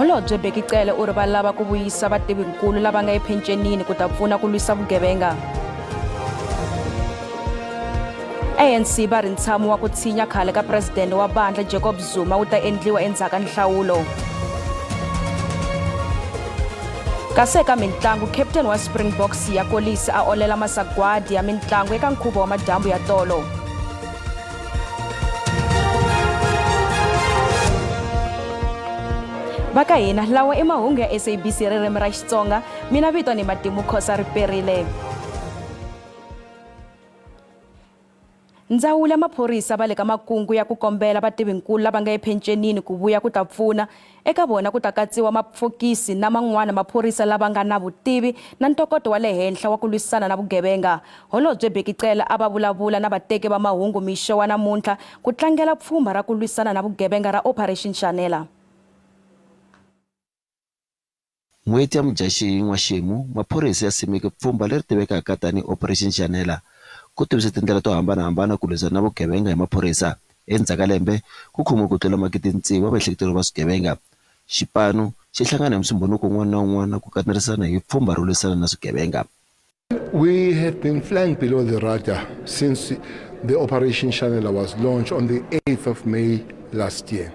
Holobye Bheki Cele u ri va lava ku vuyisa vativinkulu lava nga ephenxenini ku ta pfuna ku lwisa vugevenga. ANC va ri ntshamo wa ku tshinya khale ka presidente wa bandla Jacob Zuma wu ta endliwa endzhaku ka nhlawulo. Kasi eka mitlangu, captain wa Springboks ya Kolisi a olela masagwadi ya mitlangu eka nkhuvo wa madyambu ya tolo. Vaka hina lawa i mahungu ya SABC ririmi ra Xitsonga, mina vito ni Matimu Khosa Riperile. Ndzawulo ya maphorisa va le ka makungu ya ku kombela vativinkulu lava nga ephenxenini ku vuya ku ta pfuna eka vona ku ta katsiwa mapfokisi na man'wana maphorisa lava nga na vutivi na ntokoto wa le henhla wa ku lwisana na vugevenga. Holobye Bheki Cele a va vulavula na vateki va mahungu mixo wa namuntlha ku tlangela pfhumba ra ku lwisana na vugevenga ra Operation Shanela. N'hweti ya Mudyaxihi n'waxemu, maphorisa ya simeke pfhumba leri tivekaka tani Operation Shanela ku tivisa tindlela to hambanahambana ku lwisana na vugevenga hi maphorisa. Endzhaku ka lembe ku khomiwe ku tlula makete wa vaehleketeleri va swigevenga. Xipano xi hlangana hi musumbunuko wun'wana na wun'wana ku kanerisana hi pfhumba ro lwisana na swigevenga. We have been flying below the radar since the Operation Shanela was launched on the 8th of May last year.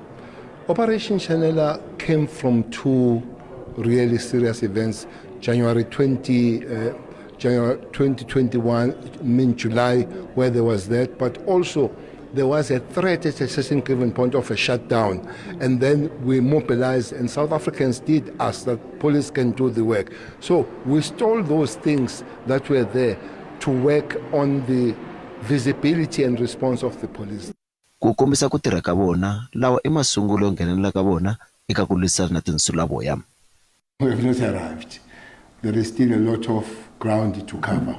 Operation Shanela came from two really serious events, January 2021, July, where there was that, but also there was a threat at a certain given point of a shutdown. And then we mobilized, and South Africans did ask that police can do the work. So we stole those things that were there to work on the visibility and response of the police. Ku kombisa ku tirha ka vona lawa i masungulo yo nghenelela ka vona eka ku lwisana na tinsulavoya. We have not arrived. There is still a lot of ground to cover.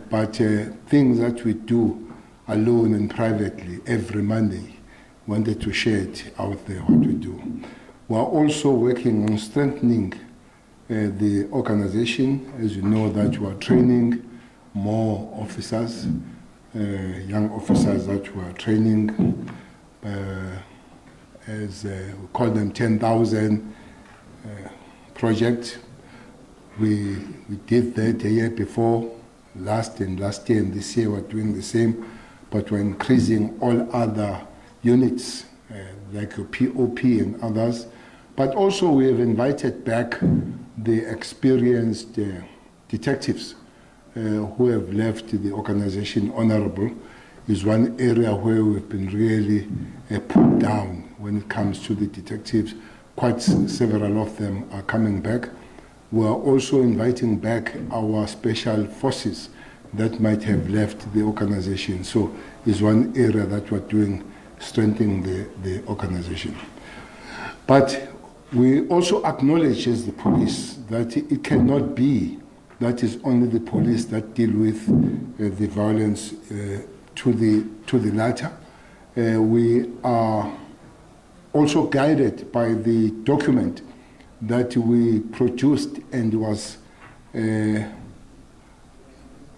But things that we do alone and privately every Monday, wanted to share it out there what we do. We are also working on strengthening the organization. As you know that we are training more officers, young officers that we are training, as we call them 10,000 project. We did that a year before, last year and this year we're doing the same, but we're increasing all other units like POP and others. But also we have invited back the experienced detectives who have left the organization. Honorable is one area where we've been really put down when it comes to the detectives. Quite several of them are coming back. We are also inviting back our special forces that might have left the organization. So it's one area that we're doing, strengthening the organization. But we also acknowledge as the police that it cannot be that is only the police that deal with the violence to the latter. We are also guided by the document that we produced and was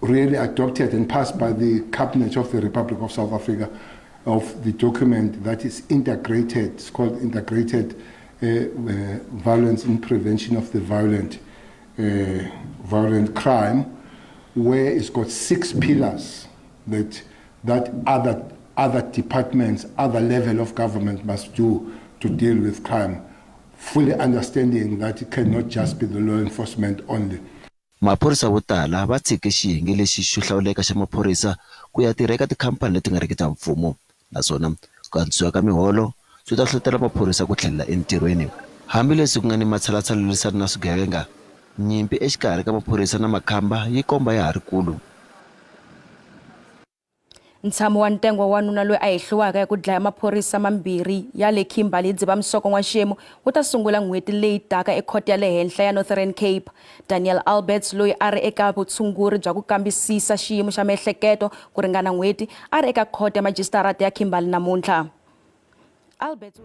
really adopted and passed by the Cabinet of the Republic of South Africa, of the document that is integrated. It's called Integrated Violence and Prevention of the Violent Crime, where it's got 6 pillars that other departments, other level of government must do to deal with crime, fully understanding that it cannot just be the law enforcement only. Maphorisa vo tala va tshike xiyenge lexi xo hlawuleka xa maphorisa ku ya tirha eka tikhampani leti nga riki ta mfumo, naswona ku antswiwa ka miholo swi ta hlohlotela maphorisa ku tlhelela entirhweni. Hambileswi ku nga ni matshalatshala yo lwisana na swigevenga, nyimpi exikarhi ka maphorisa na makhamba yi komba ya ha ri kulu. Ntshamo wa ntengo wa wanuna loyi a hehliwaka ya ku dlaya maphorisa mambirhi ya le Kimberley Dzivamisoko N'waxemu wu ta sungula n'hweti leyi taka ekhoto ya le henhla ya Northern Cape. Daniel Alberts loyi a ri eka vutshunguri bya ku kambisisa xiyimo xa miehleketo ku ringana n'hweti a ri eka khoto ya majisitarata ya Kimberley namuntlha. Alberts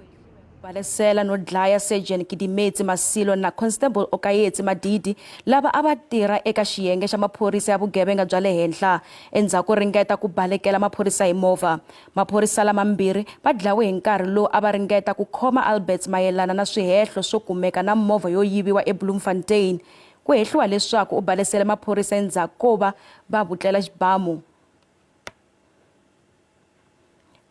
balesela no dlaya Sergeant Kidimetse Masilo na Constable Okayetsi Madidi lava a va tirha eka xiyenge xa maphorisa ya vugevenga bya le henhla endzhaku ringeta ku balekela maphorisa hi movha. Maphorisa lamambirhi va dlawe hi nkarhi lowu a va ringeta ku khoma Alberts mayelana na swihehlo swo kumeka na movha yo yiviwa eBloemfontein. Ku hehliwa leswaku u balesele maphorisa endzhaku ko va vutlela xibamu.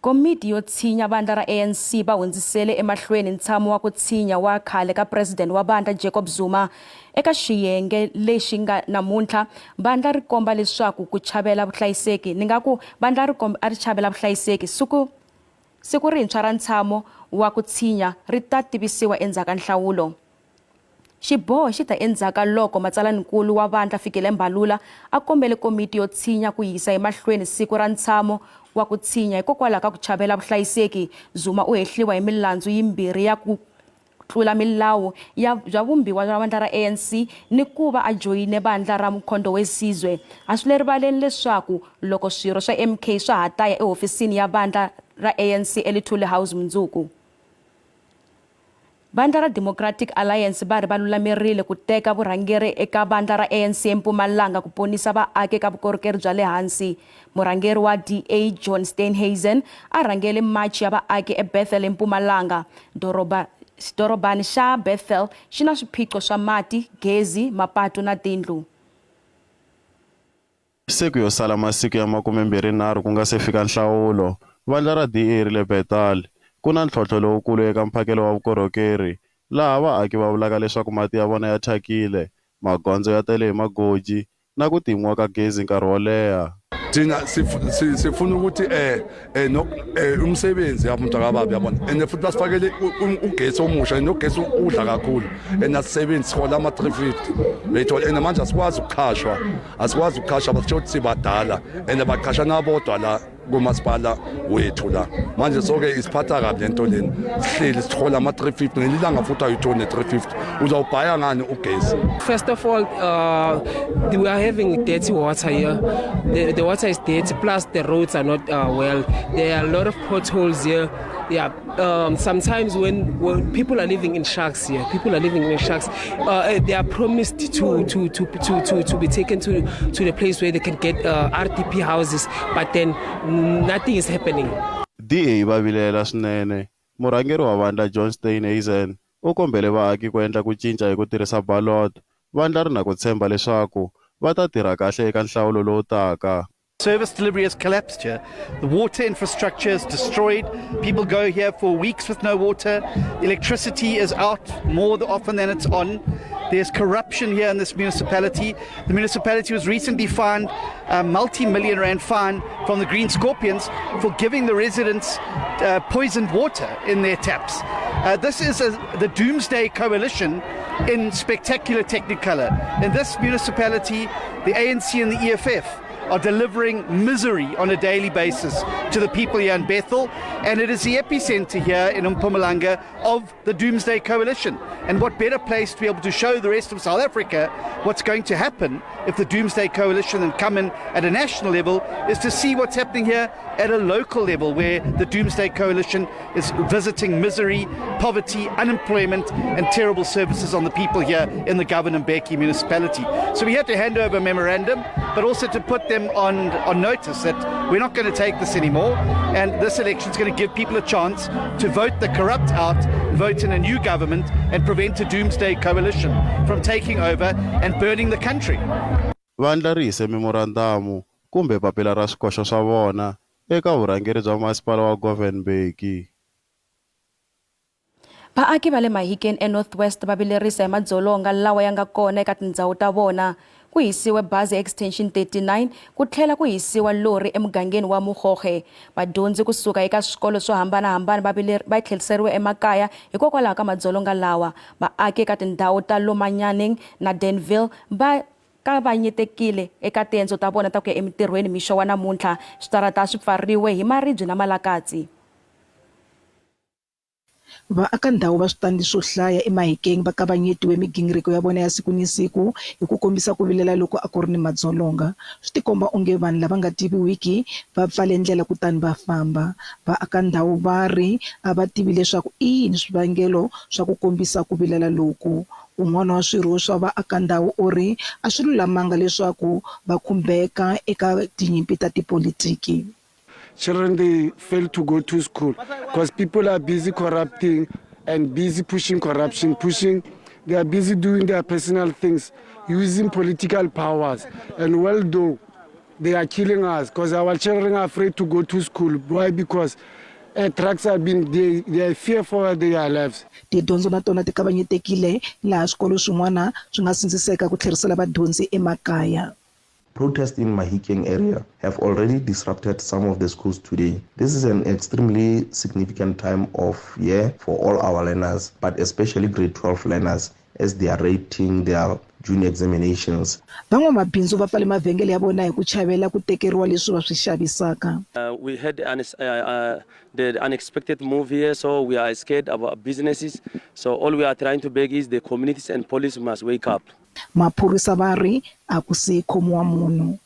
Komiti yo tshinya vandla ra ANC va hundzisele emahlweni ntshamo wa ku tshinya wa khale ka president wa vandla Jacob Zuma eka xiyenge lexi nga namuntlha. Vandla ri komba leswaku ku chavela vuhlayiseki ni nga ku vandla ri komba a ri chavela vuhlayiseki siku rintshwa ra ntshamo wa ku tshinya ri ta tivisiwa endzhaku ka nhlawulo. Xiboho xi ta endzhaku loko matsalankulu wa vandla Fikile Mbalula a kombele komiti yo tshinya ku yisa emahlweni siku ra ntshamo wa ku tshinya hikokwalaho ka ku chavela vuhlayiseki. Zuma u hehliwa hi milandzu yimbirhi ya ku tlula milawu bya vumbiwa ra vandla ra ANC ni ku va a joyine vandla ra Mkhondo Wesizwe. A swi le rivaleni leswaku loko swirho swa MK swa ha ta ya ehofisini ya vandla ra ANC eLithule House mundzuku. Vandla ra Democratic Alliance va ri va lulamerile ku teka vurhangeri eka vandla ra ANC eMpumalanga ku ponisa vaaki eka vukorhokeri bya le hansi. Murhangeri wa DA John Steenhuisen a rhangele march ya vaaki eBethel eMpumalanga. Xidorobani xa Bethel xi na swiphiqo swa mati, gezi, mapatu na tindlu. Siku yo sala masiku ya 23 ku nga se fika nhlawulo, vandla ra DA ri le Bethal ku na ntlhontlho lowukulu eka mphakelo wa vukorhokeri laha vaaki va vulaka leswaku mati ya vona ya thyakile, magondzo ya tele hi magoji na ku timiwa ka gezi nkarhi wo leha. Thina sifuna ukuthi umsebenzi yabantu akababi yabona and futhi basifakele ugesi omusha nogesi udla kakhulu and asisebenzi sikhola ama-350 beyithola and manje asikwazi ukukhashwa basitsho ukuthi sibadala and baqasha nabodwa la kumasipala wethu la manje soke isiphatha kabi lento leni sihleli sithola ama-350 ngelilanga futhi ayithoni ne-350 uzawubhaya ngani ugesi. First of all, we are having dirty water here. The water is dirty, plus the roads are not well. There are a lot of potholes here. Yeah, sometimes when people are living in shacks here, they are promised to be taken to the place where they can get RDP houses, but then nothing is happening. DA va vilela swinene. Murhangeri wa vandla John Steenhuisen u kombele vaaki ku endla ku cinca hi ku tirhisa ballot. Vandla ri na ku tshemba leswaku va ta tirha kahle eka nhlawulo lowu taka. Service delivery has collapsed here. The water infrastructure is destroyed. People go here for weeks with no water. Electricity is out more often than it's on. There's corruption here in this municipality. The municipality was recently fined a multi-million rand fine from the Green Scorpions for giving the residents poisoned water in their taps. This is the Doomsday Coalition in spectacular technicolor. In this municipality, the ANC and the EFF are delivering misery on a daily basis to the people here in Bethel, and it is the epicenter here in Mpumalanga of the Doomsday Coalition. And what better place to be able to show the rest of South Africa what's going to happen if the Doomsday Coalition and come in at a national level is to see what's happening here at a local level, where the Doomsday Coalition is visiting misery, poverty, unemployment and terrible services on the people here in the Govan Mbeki municipality. So we had to hand over a memorandum, but also to put them on notice that we're not going to take this anymore, and this election is going to give people a chance to vote the corrupt out, vote in a new government and prevent a Doomsday Coalition from taking over and burning the country. Vandla ri hise memorandamu kumbe papila ra swikoxo swa vona eka vurhangeri bya masipala wa Govan Mbeki. Vaaki va le Mahikeng eNorthwest va vilerisa hi madzolonga lawa ya nga kona eka tindhawu ta vona. Ku hisiwe bazi extension 39 ku tlhela ku hisiwa lori emugangeni wa Mukhoge. Vadyondzi kusuka eka swikolo swo hambanahambana va tlheriseriwe emakaya hikokwalaho ka madzolonga lawa. Vaaki eka tindhawu ta Lomanyaneng na Denville va kavanyetekile eka tiendzo ta vona ta ku ya emitirhweni mixo wa namuntlha. Switarata swi pfariwe hi maribye na malakatsi. vaaka ndhawu va switandi swo hlaya eMahikeng va kavanyetiwe migingiriko ya vona ya siku ni siku hi ku kombisa ku vilela loko a ku ri ni madzolonga. Swi tikomba onge vanhu lava nga tiviwiki va pfale ndlela kutani va famba. Vaaka ndhawu va ri a va tivi leswaku i yini swivangelo swa ku kombisa ku vilela loku. Un'wana wa swirho swa vaaka ndhawu u ri a swi lulamanga leswaku va khumbeka eka tinyimpi ta tipolitiki. Children, they fail to go to school because people are busy corrupting and busy pushing corruption, they are busy doing their personal things, using political powers. And well, though, they are killing us because our children are afraid to go to school. Why? Because trucks have been, they are fear for their lives. Tidyondzo na tona ti kavanyetekile laha swikolo swin'wana swi nga sindziseka ku tlherisela vadyondzi emakaya. Protests in Mahikeng area have already disrupted some of the schools today. This is an extremely significant time of year for all our learners, but especially grade 12 learners as they are rating their junior examinations. Van'wamabindzu va pfale mavhengele ya vona hi ku chavela ku tekeriwa leswi va swi xavisaka. We had the unexpected move here, so we are scared about businesses. So all we are trying to beg is the communities and police must wake up. Maphorisa va ri a ku si khomiwa munhu.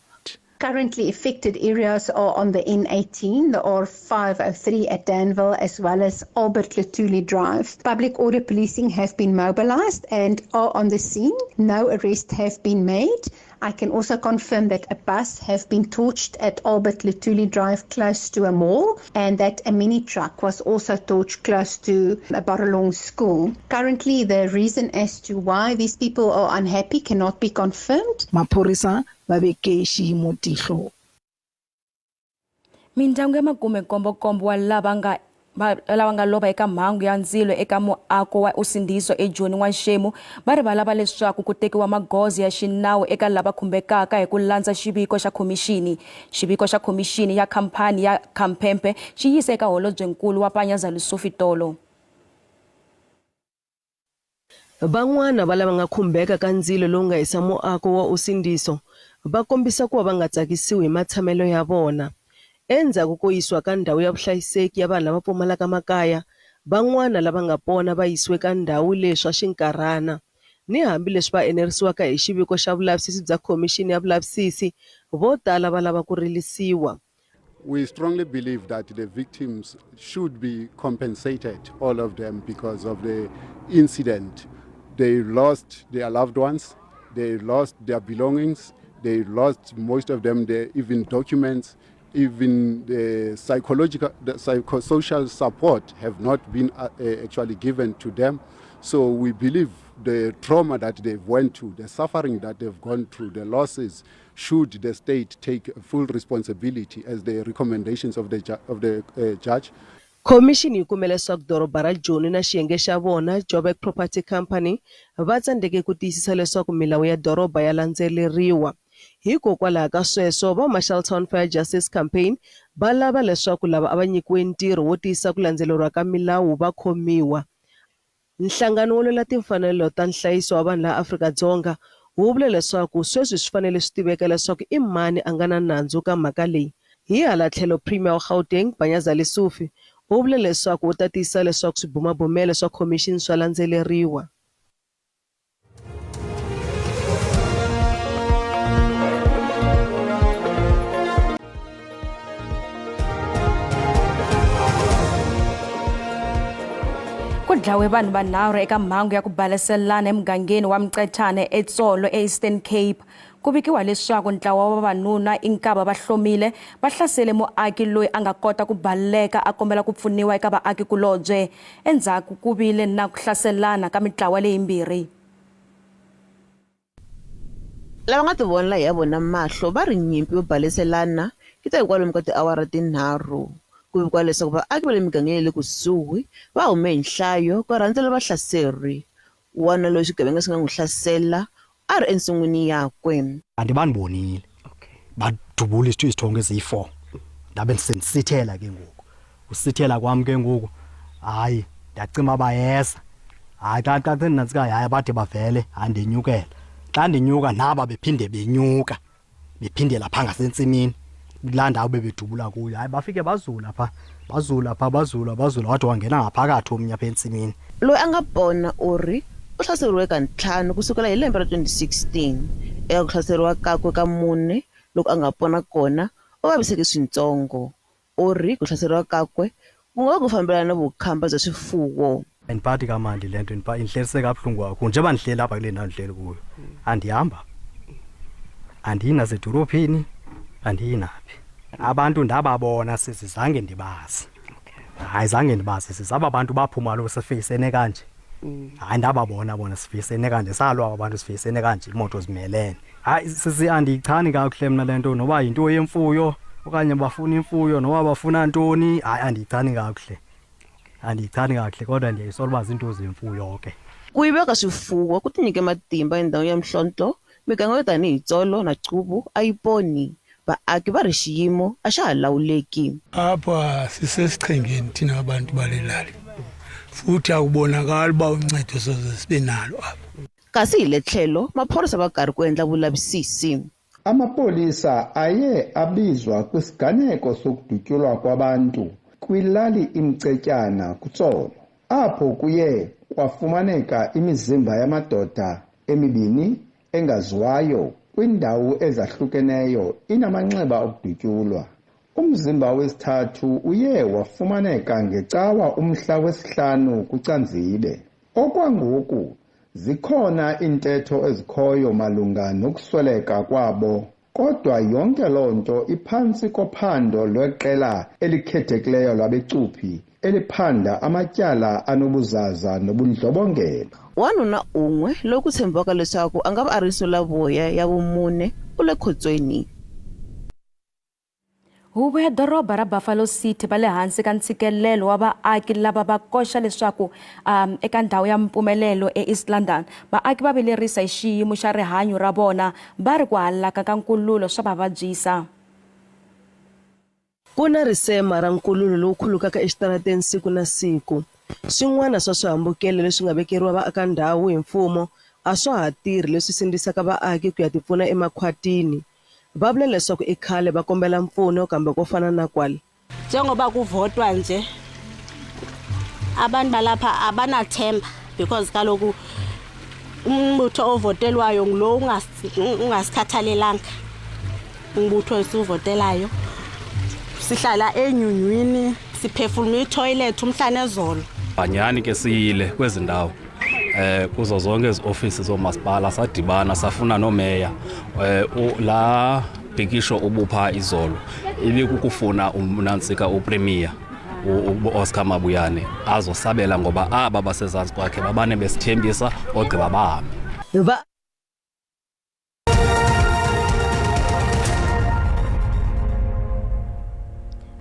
Currently affected areas are on the N18, the R503 at Danville, as well as Albert Lutuli Drive. Public order policing have been mobilized and are on the scene. No arrests have been made. I can also confirm that a bus has been torched at Albert Lutuli Drive close to a mall, and that a mini truck was also torched close to a Baralong school. Currently, the reason as to why these people are unhappy cannot be confirmed. Maphorisa va veke xiyimo tihlo. Mindyangu ya makumekombokombo wa lava nga lova eka mhangu ya ndzilo eka muako wa usindiso eJoni N'waxemu va ri va lava leswaku ku tekiwa magoza ya xinawu eka lava khumbekaka hi ku landza xiviko xa khomixini. Xiviko xa khomixini ya khampani ya Khampempe xi yise eka Holobyenkulu wa Panyaza Lesofie Tolo. Van'wana va lava nga khumbeka ka ndzilo lowu nga hisa muako wa usindiso va kombisa ku va nga tsakisiwi hi matshamelo ya vona. Endzhaku ko yisiwa ka ndhawu ya vuhlayiseki ya vanhu lava pfumalaka makaya, van'wana lava nga pona va yisiwe ka ndhawu leswa xinkarhana. Ni hambi leswi va enerisiwaka hi xiviko xa vulavisisi bya khomixini ya vulavisisi, vo tala va lava ku rilisiwa. We strongly believe that the victims should be compensated, all of them, because of the incident. They lost their loved ones, they lost their belongings, they lost, most of them, even documents. Even the psychosocial support have not been actually given to them. So we believe the trauma that they've went through, the suffering that they've gone through, the losses, should the state take full responsibility as the recommendations of the judge. Commission yi kumele leswaku doroba ra Joni na xiyenge xa vona Joburg Property Company va tsandeke ku tiyisisa leswaku milawu ya doroba ya landzeleriwa. Hikokwalaho ka sweswo va Marshalltown Fire Justice Campaign va lava leswaku lava a va nyikiwe ntirho wo tiyisa ku landzeleriwa ka milawu va khomiwa. Nhlangano wo lwela timfanelo ta nhlayiso wa vanhu la Afrika-Dzonga wu vula leswaku sweswi swi fanele swi tiveka leswaku i mani a nga na nandzu ka mhaka leyi. Hi hala tlhelo Premier wa Gauteng Panyaza Lesofie u vula leswaku u ta tiyisa leswaku swibumabumelo swa commission swa landzeleriwa. Ku dlawe vanhu vanharhu eka mhangu ya ku balaselana emugangeni wa Mqethane eTsolo eEastern Cape. Ku vikiwa leswaku ntlawa wa vavanuna inkava va hlomile va hlasele muaki loyi a nga kota ku baleka a kombela ku pfuniwa eka vaaki kulobye. Endzhaku ku vile na ku hlaselana ka mitlawa leyimbirhi. Lava nga tivona hi vona mahlo va ri nyimpi yo baleselana ki ta hikwalomu ka tiawara tinharhu. Ku vikiwa leswaku vaaki va le migangeni le kusuhi va hume hi nhlayo ku rhandzela vahlaseri. Wana loyi xigevenga xi nga n'wi hlasela a ri ensin'wini yakwe. Andibonile badubula isithongo eziyi4 ndabe ndisithela ke ngoku usithela kwami ke ngoku hayi ndacima bayeza hayi xa nantsika hayi bathi bavele andinyukela xa ndinyuka naba bephinde benyuka bephindela phanga sentsimini kulanda ube bedubula kuyo hayi bafike bazula pha bazula pha bazula wathi wangena ngaphakathi omnye apha entsimini. Loyi a nga bona u ri u hlaseriwe ka 5 kusukela hi lembe ra 2016 eka ku hlaseriwa kakwe ka 4 loko a nga pona kona u vaviseke swintsongo. U ri ku hlaseriwa kakwe ku nga ku fambelana na vukhamba bya swifuwo. Andiphathi kamandi le nto inhleliseka kabuhlungu kakhulu njengoba ndihleli apha kule ndawo ndihleli kuyo. Andihamba andiyina sedorophini andiyinaphi. Abantu ndababona sizange ndibazi. Hayi zange ndibazi sizaba abantu baphuma lo sifisene kanje. Hayi ndababona bona sifisene kanje salwa abantu sifisene kanje imoto zimelene. Hayi sisi andiyichani kakuhle mina le nto noba yinto yemfuyo okanye bafuna imfuyo noba bafuna ntoni. Hayi andiyichani kakuhle. Andiyichani kakuhle kodwa ndiyayisola uba zinto zemfuyo ke. Ku yiveka swifuwo ku tinyike matimba endhawini ya Mhlonhlo, miganga yo tanihi Tsolo na Cubu a yi poni. Vaaki va ri xiyimo a xa ha lawuleki. Apha sisesichengeni thina abantu balelali futhi akubonakali uba uncedo soze sibe nalo apha. Kasi hi le tlhelo maphorisa va karhi ku endla vulavisisi. Amapolisa aye abizwa kwisiganeko sokudutyulwa kwabantu kwilali iMcetyana kuTsolo, apho kuye kwafumaneka imizimba yamadoda emibini engaziwayo kwindawo ezahlukeneyo inamanxeba okudutyulwa. Umzimba wesithathu uye wafumaneka ngecawa umhla wesi-5 kuCanzibe. Okwangoku zikhona iintetho ezikhoyo malunga nokusweleka kwabo, kodwa yonke loo nto iphantsi kophando lweqela elikhethekileyo lwabecuphi eliphanda amatyala anobuzaza nobundlobongela. Wanuna un'we loku tshembiwaka leswaku a nga va a ri nsulavoya ya vumune u le khotsweni. Huvo ya doroba ra Buffalo City va le hansi ka ntshikelelo wa vaaki lava va koxa leswaku eka ndhawu ya mpumelelo eEast London vaaki va vilerisa hi xiyimo xa rihanyo ra vona va ri ku halaka ka nkululo swa va vabyisa. Ku na risema ra nkululo lowu khulukaka exitarateni siku na siku. Swin'wana swa swihambukelo leswi nga vekeriwa vaaka ndhawu hi mfumo a swa ha tirhi leswi sindzisaka vaaki ku ya tipfuna emakhwatini. Va vula leswaku i khale va kombela mpfuno kambe ko fana na kwale. Njengoba kuvotwa nje abantu balapha abanathemba because kaloku umbutho ovotelwayo ngulo ungasikhathalelanga. Umbutho esivotelayo sihlala enyunywini siphefumula itoilet umhla nezolo. Banyani ke siyile kwezi ndawo kuzo zonke ezi-ofisi zoomasipala sadibana safuna nomeya la bhikisho ubupha izolo ibikukufuna umnantsika upremier u-Oscar Mabuyane azosabela ngoba aba basezantsi kwakhe babane besithembisa ogqiba bahambe.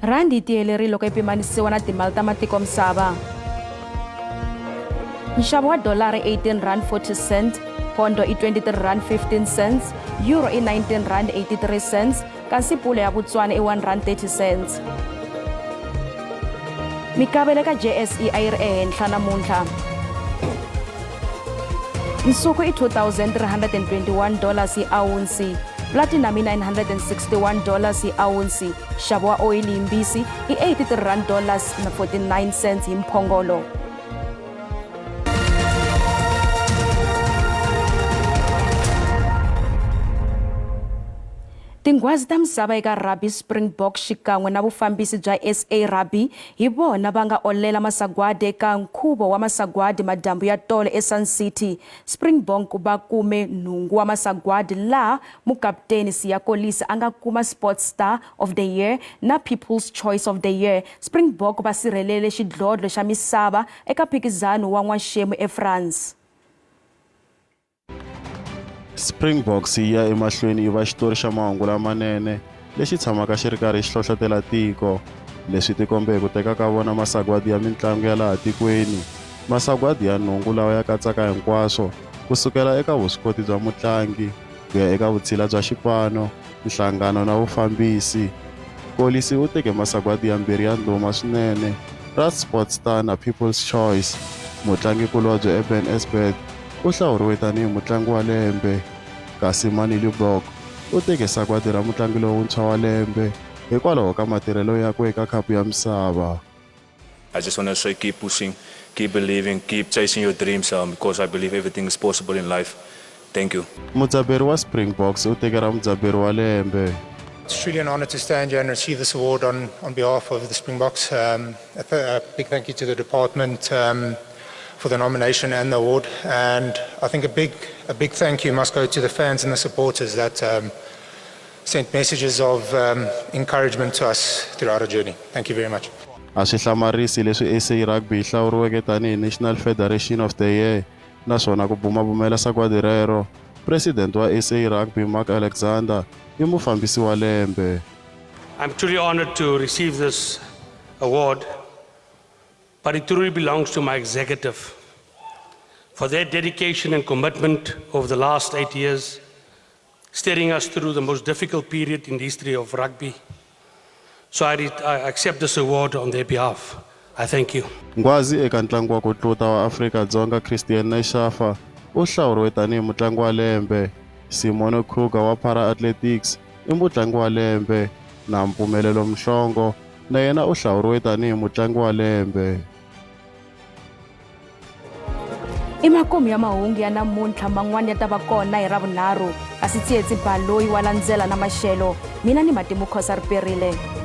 Randi yi tiyelerile loko yi pimanisiwa na timali ta matiko misava. Nxavo wa dollar i 18 rand 40 cents, pondo i 23 rand 15 cents, euro i 19 rand 83 cents, kasi pula ya Botswana i 1 rand 30 cents. Mikavele ka JSE a yi ri ehenhla namuntlha. Nsuku i $2,321 hi awunsi, platinum i $961 hi awunsi, nxavo wa oil yimbisi i $83.49 hi mphongolo. Tinghwazi ta misava eka rugby Springbok xikan'we na vufambisi bya SA Rugby hi vona va nga olela masagwadi eka nkhuvo wa masagwadi madyambu ya tolo eSun City. Springbok va kume nhungu wa masagwadi laha mukapteni Siya Kolisi a nga kuma Sports Star of the Year na People's Choice of the Year. Springbok va sirhelele xidlodlo xa misava eka mphikizano wa n'waxemu eFrance. Springboks yi ya emahlweni yi va xitori xa mahungu lamanene lexi tshamaka xi ri karhi xi hlohlotela tiko leswi tikombe hi ku teka ka vona masagwadi ya mitlangu ya laha tikweni. Masagwadi ya nhungu lawa ya katsaka hinkwaswo kusukela eka vuswikoti bya mutlangi ku ya eka vutshila bya xipano, nhlangano na vufambisi. Kolisi u teke masagwadi yambirhi ya ndhuma swinene ra Sports Star na People's Choice. Mutlangikulobye Eben Esbeth u hlawuriwe tanihi mutlangi wa lembe, kasi Manili Bok u teke sagwadi ra mutlangi lowuntshwa wa lembe hikwalaho ka matirhelo yakwe eka khapu ya misava. I just want to say keep pushing, keep believing, keep chasing your dreams because I believe everything is possible in life. Thank you. Mudzaberi wa Springboks u tekera mudzaberi wa lembe. It's truly an honor to stand here and receive this award on behalf of the Springboks. A big thank you to the department for the nomination and the award. And I think a big thank you must go to the fans and the supporters that sent messages of encouragement to us throughout our journey. Thank you very much. A swi hlamarisi leswi SA Rugby yi hlawuriweke tanihi National Federation of the Year naswona ku bumabumela sagwadi rero President wa SA Rugby Mark Alexander i mufambisi wa lembe. I'm truly honored to receive this award, but it truly belongs to my executive for their dedication and commitment over the last 8 years, steering us through the most difficult period in the history of rugby. So I accept this award on their behalf. I thank you. Ngwazi eka ntlangu wa ku tluta wa Afrika-Dzonga Christian Neshafa u hlawuriwe tanihi mutlangi wa lembe. Simone Kruger wa Para Athletics i mutlangi wa lembe na Mpumelelo Mhlongo na yena u hlawuriwe tanihi mutlangi wa lembe. I makumu ya mahungu ya namuntlha man'wani ya ta va kona hi Ravunharhu kasi Tsietsi Baloyi wa landzela na maxelo mina ni Matimu Khosa Riperile.